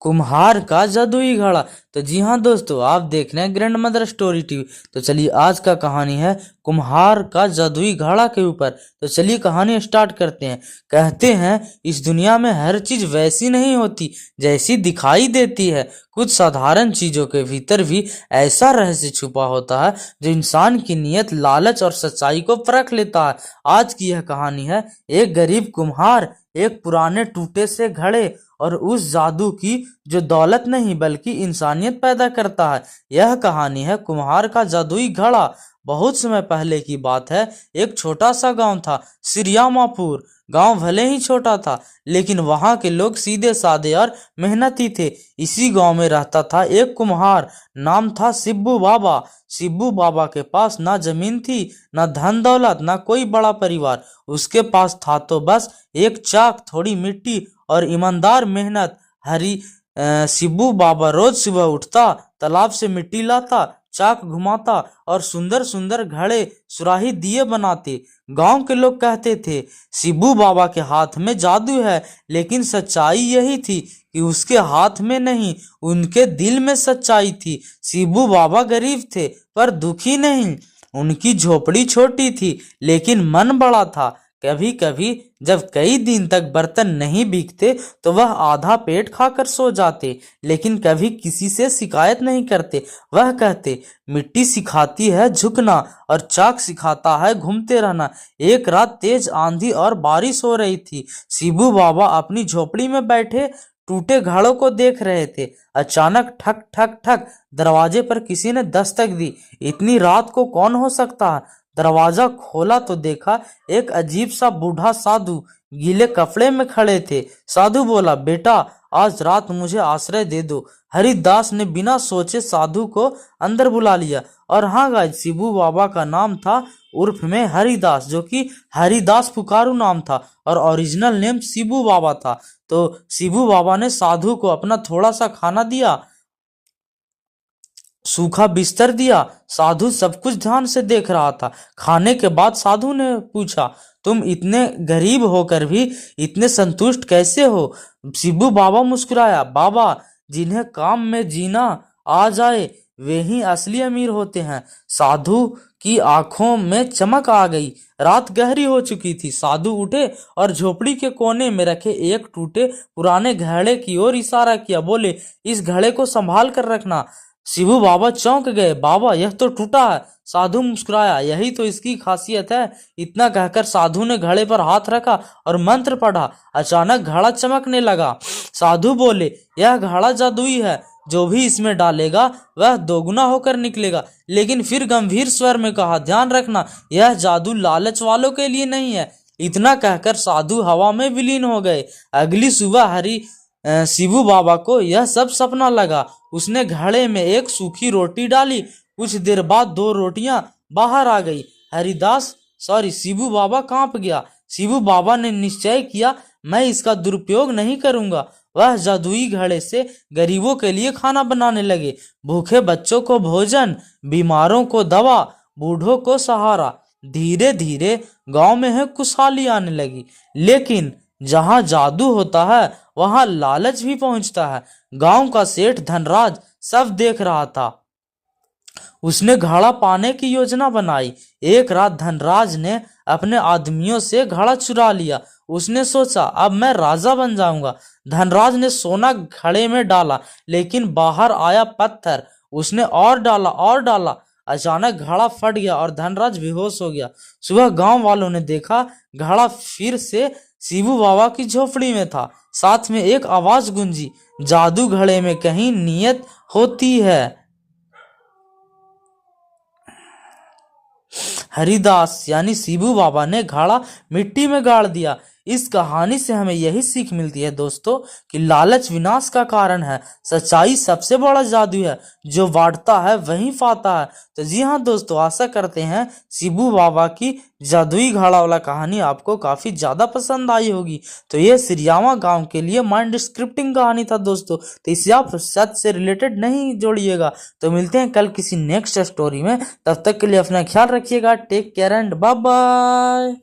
कुम्हार का जादुई घड़ा। तो जी हाँ दोस्तों, आप देख रहे हैं ग्रैंड मदर स्टोरी टीवी। तो चलिए, आज का कहानी है कुम्हार का जादुई घड़ा के ऊपर। तो चलिए कहानी स्टार्ट करते हैं। कहते हैं इस दुनिया में हर चीज वैसी नहीं होती जैसी दिखाई देती है। कुछ साधारण चीजों के भीतर भी ऐसा रहस्य छुपा होता है जो इंसान की नीयत, लालच और सच्चाई को परख लेता है। आज की यह कहानी है एक गरीब कुम्हार, एक पुराने टूटे से घड़े और उस जादू की जो दौलत नहीं बल्कि इंसानियत पैदा करता है। यह कहानी है कुम्हार का जादुई घड़ा। बहुत समय पहले की बात है। एक छोटा सा गांव था, सिरियामापुर। गांव भले ही छोटा था, लेकिन वहां के लोग सीधे साधे और मेहनती थे। इसी गांव में रहता था एक कुम्हार, नाम था सिब्बू बाबा। सिब्बू बाबा के पास ना जमीन थी, ना धन दौलत, ना कोई बड़ा परिवार। उसके पास था तो बस एक चाक, थोड़ी मिट्टी और ईमानदार मेहनत। सिब्बू बाबा रोज सुबह उठता, तालाब से मिट्टी लाता, चाक घुमाता और सुंदर सुंदर घड़े, सुराही, दिए बनाते। गांव के लोग कहते थे सिब्बू बाबा के हाथ में जादू है, लेकिन सच्चाई यही थी कि उसके हाथ में नहीं, उनके दिल में सच्चाई थी। सिब्बू बाबा गरीब थे पर दुखी नहीं। उनकी झोपड़ी छोटी थी लेकिन मन बड़ा था। कभी कभी जब कई दिन तक बर्तन नहीं बिकते तो वह आधा पेट खाकर सो जाते, लेकिन कभी किसी से शिकायत नहीं करते। वह कहते मिट्टी सिखाती है झुकना और चाक सिखाता है घूमते रहना। एक रात तेज आंधी और बारिश हो रही थी। शिबू बाबा अपनी झोपड़ी में बैठे टूटे घड़ों को देख रहे थे। अचानक ठक ठक ठक दरवाजे पर किसी ने दस्तक दी। इतनी रात को कौन हो सकता है? दरवाजा खोला तो देखा एक अजीब सा बूढ़ा साधु गीले कपड़े में खड़े थे। साधु बोला, बेटा आज रात मुझे आश्रय दे दो। हरिदास ने बिना सोचे साधु को अंदर बुला लिया। और हाँ गाइस, शिबू बाबा का नाम था उर्फ में हरिदास, जो कि हरिदास पुकारू नाम था और ओरिजिनल नेम शिबू बाबा था। तो शिबू बाबा ने साधु को अपना थोड़ा सा खाना दिया, सूखा बिस्तर दिया। साधु सब कुछ ध्यान से देख रहा था। खाने के बाद साधु ने पूछा, तुम इतने गरीब होकर भी इतने संतुष्ट कैसे हो? शिबू बाबा मुस्कुराया, बाबा जिन्हें काम में जीना आ जाए वे ही असली अमीर होते हैं। साधु की आंखों में चमक आ गई। रात गहरी हो चुकी थी। साधु उठे और झोपड़ी के कोने में रखे एक टूटे पुराने घड़े की ओर इशारा किया। बोले, इस घड़े को संभाल कर रखना। शिबू बाबा चौंक गए। बाबा यह तो टूटा है। साधु मुस्कुराया, यही तो इसकी खासियत है। इतना कहकर साधु ने घड़े पर हाथ रखा और मंत्र पढ़ा। अचानक घड़ा चमकने लगा। साधु बोले, यह घड़ा जादुई है, जो भी इसमें डालेगा वह दोगुना होकर निकलेगा। लेकिन फिर गंभीर स्वर में कहा, ध्यान रखना यह जादू लालच वालों के लिए नहीं है। इतना कहकर साधु हवा में विलीन हो गए। अगली सुबह शिबू बाबा को यह सब सपना लगा। उसने घड़े में एक सूखी रोटी डाली। कुछ देर बाद दो रोटियां बाहर आ गई। शिबू बाबा कांप गया। शिबू बाबा ने निश्चय किया, मैं इसका दुरुपयोग नहीं करूंगा। वह जादुई घड़े से गरीबों के लिए खाना बनाने लगे। भूखे बच्चों को भोजन, बीमारों को दवा, बूढ़ों को सहारा। धीरे धीरे गांव में है खुशहाली आने लगी। लेकिन जहां जादू होता है वहां लालच भी पहुंचता है। गांव का सेठ धनराज सब देख रहा था। उसने घड़ा पाने की योजना बनाई। एक रात धनराज ने अपने आदमियों से घड़ा चुरा लिया। उसने सोचा, अब मैं राजा बन जाऊंगा। धनराज ने सोना घड़े में डाला, लेकिन बाहर आया पत्थर। उसने और डाला और डाला। अचानक घड़ा फट गया और धनराज बेहोश हो गया। सुबह गांव वालों ने देखा, घड़ा फिर से शिबू बाबा की झोपड़ी में था। साथ में एक आवाज गूंजी, जादू घड़े में कहीं नियत होती है। हरिदास यानी शिबू बाबा ने घड़ा मिट्टी में गाड़ दिया। इस कहानी से हमें यही सीख मिलती है दोस्तों कि लालच विनाश का कारण है। सच्चाई सबसे बड़ा जादू है, जो बांटता है वही पाता है। तो जी हाँ दोस्तों, आशा करते हैं शिबू बाबा की जादुई घड़ा वाला कहानी आपको काफी ज्यादा पसंद आई होगी। तो ये सिरियामा गांव के लिए माइंड स्क्रिप्टिंग कहानी था दोस्तों। तो इसे आप सच से रिलेटेड नहीं जोड़िएगा। तो मिलते हैं कल किसी नेक्स्ट स्टोरी में। तब तक के लिए अपना ख्याल रखिएगा। Take care and bye bye.